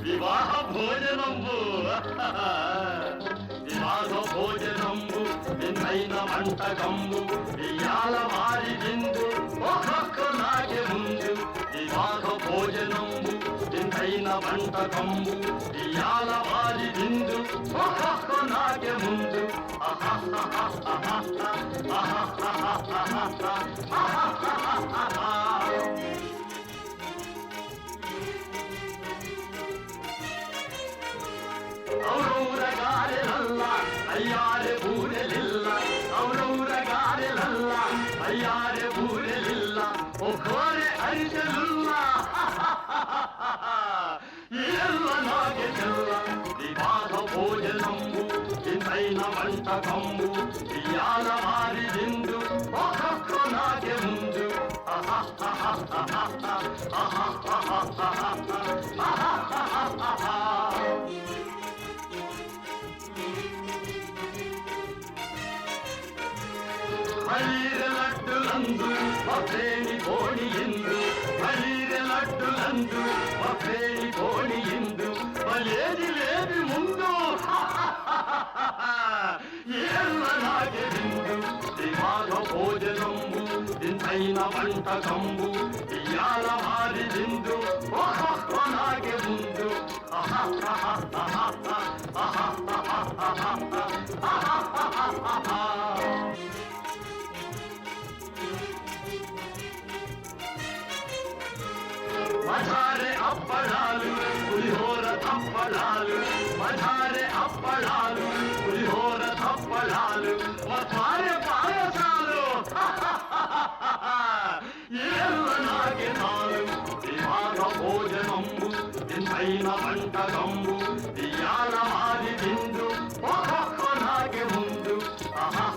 వివాహ భోజనంబు వివాహ భోజనంబు నిన్నైన వంటకంబు ఇయాల వారి విందు ఒక్కొక్క నాకే ముందు వివాహ భోజనంబు నిన్నైన వంటకంబు ఇయాల వారి విందు ఒక్కొక్క నాకే ముందు ఔరౌరగారెలల్ల అయ్యారె ఊరెలిల్ల ఔరౌరగారెలల్ల అయ్యారె ఊరెలిల్ల ఒక్కోరె అరిచెలుల్ల ఎల్ల నాగే చెల్ల వివాహ భోజనంబు ఇంతైన వంటకంబు ఇయాల వారి విందు ఒక్కొక్క నాగే ముందు ಹಳೀರೆ ಲಡ್ಡುಲಂದು ಮಫೇಣಿ ಕೋಣಿಯಿಂದು ಹಳೀರೆ ಲಡ್ಡುಲಂದು ಮಫೇಣಿ ಕೋಣಿಯಿಂದು ಬಲೇದಿ ಲೇದಿ ಮುಂದು ಎಲ್ಲ ನಾಗೆ ಬಿಂದು ದಿವಾಗ ಭೋಜನಂಬು ಇಂತೈನ వంటకంబు ఇయాల వారి విందు ఒక్కొక్క నాగే ముందు మజారే అప్పడాలు పులిహోర తప్పడాలు మజారే అప్పడాలు పులిహోర తప్పడాలు మజారే పాయసాలు ಎಲ್ಲ ನಾಗೆ నాలు వివాహ భోజనంబు ఇంతైన వంటకంబు ఇయాల వారి విందు ఒక్కొక్క నాగే ముందు ఆహా